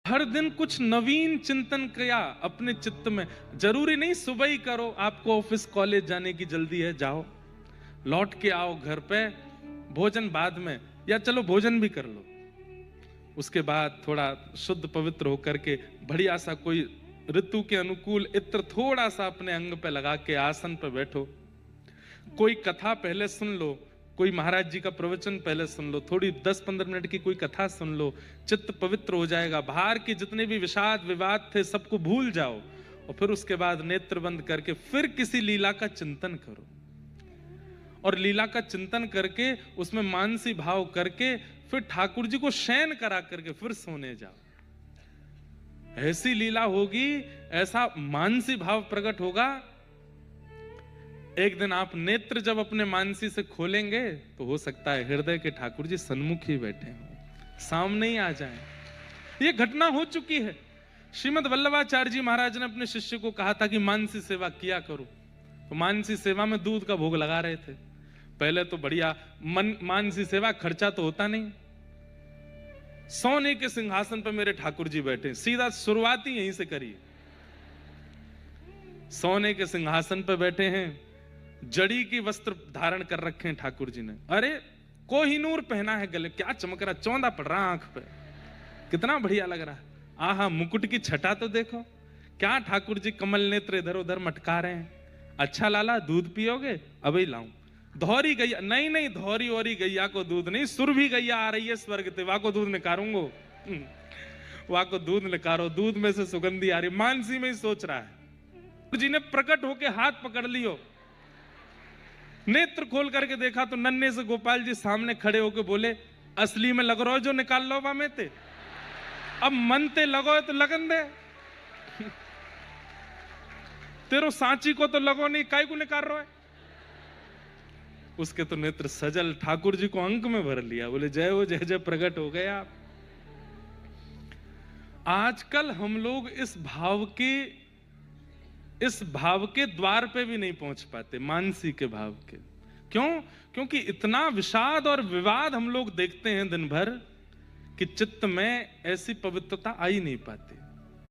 हर दिन कुछ नवीन चिंतन किया अपने चित्त में। जरूरी नहीं सुबह ही करो, आपको ऑफिस कॉलेज जाने की जल्दी है, जाओ लौट के आओ घर पे, भोजन बाद में, या चलो भोजन भी कर लो, उसके बाद थोड़ा शुद्ध पवित्र होकर के बढ़िया सा कोई ऋतु के अनुकूल इत्र थोड़ा सा अपने अंग पे लगा के आसन पे बैठो, कोई कथा पहले सुन लो, कोई महाराज जी का प्रवचन पहले सुन लो, थोड़ी 10-15 मिनट की कोई कथा सुन लो, चित्त पवित्र हो जाएगा, बाहर के जितने भी विषाद विवाद थे सबको भूल जाओ, और फिर उसके बाद नेत्र बंद करके फिर किसी लीला का चिंतन करो, और लीला का चिंतन करके उसमें मानसी भाव करके फिर ठाकुर जी को शयन करा करके फिर सोने जाओ। ऐसी लीला होगी, ऐसा मानसी भाव प्रकट होगा। एक दिन आप नेत्र जब अपने मानसी से खोलेंगे तो हो सकता है हृदय के ठाकुर जी सन्मुख ही बैठे हों, सामने ही आ जाएं। ये घटना हो चुकी है। श्रीमद् वल्लभाचार्य जी महाराज ने अपने शिष्य को कहा था कि मानसी सेवा किया करो, तो मानसी सेवा में दूध का भोग लगा रहे थे। पहले तो बढ़िया मानसी सेवा, खर्चा तो होता नहीं, सोने के सिंहासन पर मेरे ठाकुर जी बैठे, सीधा शुरुआत ही यहीं से करिए। सोने के सिंहासन पर बैठे हैं, जड़ी की वस्त्र धारण कर रखे हैं ठाकुर जी ने, अरे कोहिनूर पहना है गले, क्या चमक रहा, चौंधा पड़ रहा आंख पे, कितना बढ़िया लग रहा है। आहा, मुकुट की छटा तो देखो, क्या ठाकुर जी कमल नेत्र इधर उधर मटका रहे हैं। अच्छा लाला दूध पियोगे? अभी लाऊं। धौरी गैया? नहीं नहीं, धौरी औरी गैया को दूध नहीं, सुरभि गैया आ रही है स्वर्ग से, वहां को दूध निकारूंगो, वहां को दूध निकारो, दूध में से सुगंधी आ रही। मानसी में ही सोच रहा है। जी ने प्रकट होके हाथ पकड़ लियो, नेत्र खोल करके देखा तो नन्हे से गोपाल जी सामने खड़े होके बोले, असली में लग रहा जो निकाल लो वहां में ते, अब मन ते लगो तो लगन दे, तेरो सांची को तो लगो नहीं, काय को निकाल रहा है। उसके तो नेत्र सजल, ठाकुर जी को अंक में भर लिया, बोले जय हो जय जय, प्रकट हो गए आप। आजकल हम लोग इस भाव के द्वार पे भी नहीं पहुंच पाते, मानसी के भाव के। क्यों? क्योंकि इतना विषाद और विवाद हम लोग देखते हैं दिन भर कि चित्त में ऐसी पवित्रता आ ही नहीं पाती।